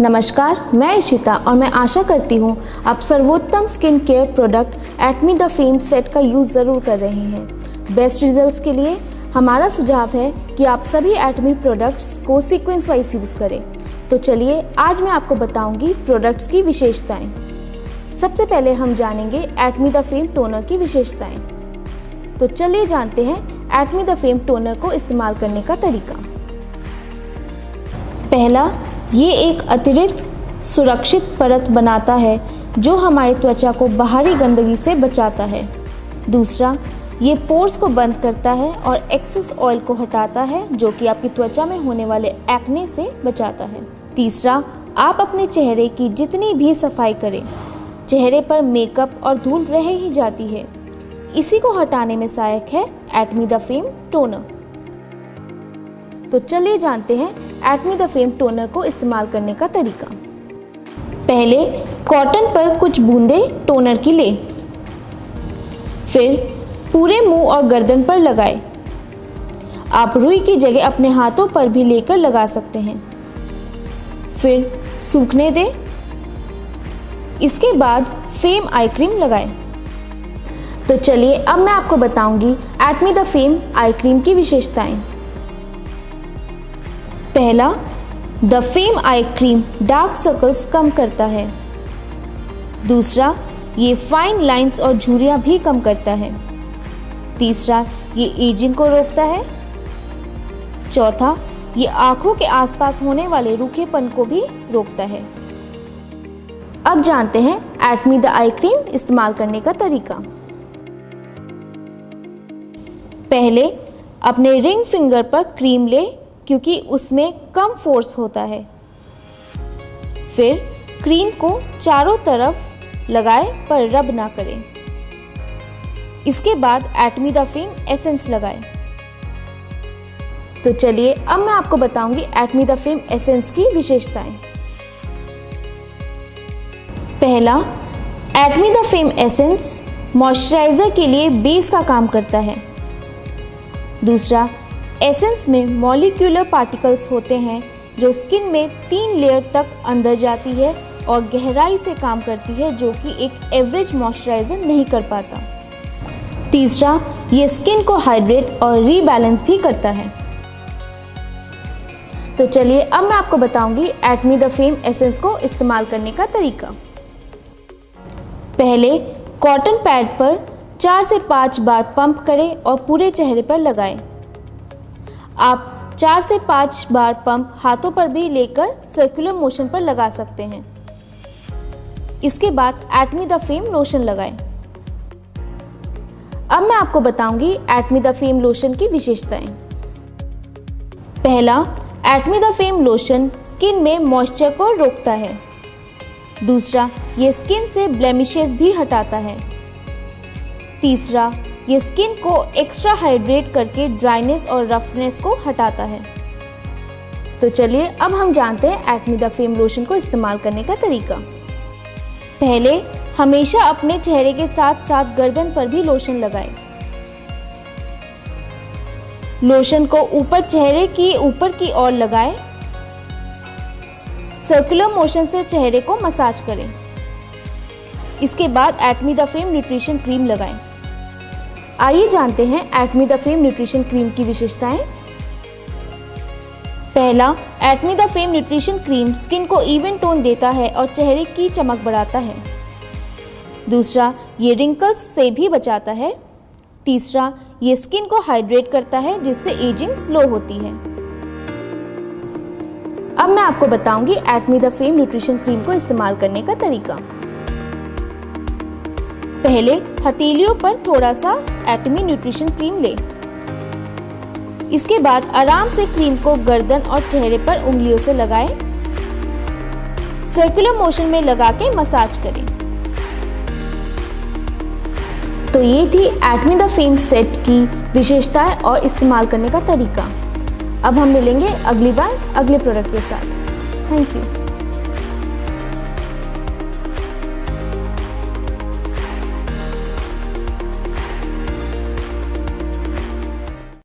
नमस्कार, मैं इशिता और मैं आशा करती हूँ आप सर्वोत्तम skin care product Atomy the fame set का यूज़ ज़रूर कर रहे हैं। बेस्ट रिजल्ट्स के लिए हमारा सुझाव है कि आप सभी एटमी प्रोडक्ट्स को सीक्वेंस वाइज यूज़ करें। तो चलिए आज मैं आपको बताऊंगी प्रोडक्ट्स की विशेषताएं। सबसे पहले हम जानेंगे एटमी द फेम टोनर की विशेषताएं। तो चलिए जानते हैं एटमी द फेम टोनर को इस्तेमाल करने का तरीका। पहला, ये एक अतिरिक्त सुरक्षित परत बनाता है जो हमारी त्वचा को बाहरी गंदगी से बचाता है। दूसरा, ये पोर्स को बंद करता है और एक्सेस ऑयल को हटाता है जो कि आपकी त्वचा में होने वाले एक्ने से बचाता है। तीसरा, आप अपने चेहरे की जितनी भी सफाई करें, चेहरे पर मेकअप और धूल रह ही जाती है। इसी को हटाने में सहायक है एटमी द फेम टोनर। तो चलिए जानते हैं एटमी द फेम टोनर को इस्तेमाल करने का तरीका। पहले कॉटन पर कुछ बूंदें टोनर की लें, फिर पूरे मुंह और गर्दन पर लगाएं। आप रुई की जगह अपने हाथों पर भी लेकर लगा सकते हैं, फिर सूखने दें। इसके बाद फेम आई क्रीम लगाएं। तो चलिए अब मैं आपको बताऊंगी Atomy the fame eye cream की विशेषताएं। पहला, the fame eye cream dark circles कम करता है। दूसरा, ये फाइन लाइंस और झुर्रियां भी कम करता है। तीसरा, ये एजिंग को रोकता है। चौथा, ये आंखों के आसपास होने वाले रूखेपन को भी रोकता है। अब जानते हैं एटमी द आई क्रीम इस्तेमाल करने का तरीका। पहले अपने रिंग फिंगर पर क्रीम ले क्योंकि उसमें कम फोर्स होता है। फिर क्रीम को चारों तरफ लगाएं पर रब ना करें। इसके बाद एटमी द फेम एसेंस लगाएं। तो चलिए अब मैं आपको बताऊंगी एटमी द फेम एसेंस की विशेषताएं। पहला, Atomy the fame essence moisturiser के लिए बेस का काम करता है। दूसरा, एसेंस में मॉलिक्यूलर पार्टिकल्स होते हैं जो स्किन में 3 लेयर तक अंदर जाती है और गहराई से काम करती है जो कि एक एवरेज मॉइस्चराइजर नहीं कर पाता। तीसरा, ये स्किन को हाइड्रेट और रीबैलेंस भी करता है। तो चलिए अब मैं आपको बताऊंगी एटमी द फेम एसेंस को इस्तेमाल करने का तरीका। पहले कॉटन पैड पर 4 से 5 बार पंप करें और पूरे चेहरे पर लगाएं। आप 4 से 5 बार पंप हाथों पर भी लेकर सर्कुलर मोशन पर लगा सकते हैं। इसके बाद एटमी द फेम लोशन लगाएं। अब मैं आपको बताऊंगी एटमी द फेम लोशन की विशेषताएं। पहला, Atomy the fame lotion skin में मॉइस्चर को रोकता है। दूसरा, ये स्किन से ब्लेमिशेस भी हटाता है। तीसरा, ये स्किन को एक्स्ट्रा हाइड्रेट करके ड्राइनेस और रफनेस को हटाता है। तो चलिए अब हम जानते हैं एटमी द फेम लोशन को इस्तेमाल करने का तरीका। पहले हमेशा अपने चेहरे के साथ साथ गर्दन पर भी लोशन लगाएं। लोशन को ऊपर चेहरे की ऊपर की ओर लगाएं। सर्कुलर मोशन से चेहरे को मसाज करें। इसके बाद Atomy the fame nutrition cream लगाएं। आइए जानते हैं Atomy the fame nutrition cream की विशेषताएं। पहला, Atomy the fame nutrition cream skin को इवन टोन देता है और चेहरे की चमक बढ़ाता है। दूसरा, ये रिंकल्स से भी बचाता है। तीसरा, ये स्किन को हाइड्रेट करता है जिससे एजिंग स्लो होती है। अब मैं आपको बताऊंगी Atomy the fame nutrition cream को इस्तेमाल करने का तरीका। पहले हथेलियों पर थोड़ा सा एटमी न्यूट्रिशन क्रीम लें। इसके बाद आराम से क्रीम को गर्दन और चेहरे पर उंगलियों से लगाएं। सर्कुलर मोशन में लगा के मसाज करें। तो ये थी एटमी द फेम सेट की विशेषताएं और इस्तेमाल करने का तरीका। अब हम मिलेंगे अगली बार अगले प्रोडक्ट के साथ। Thank you.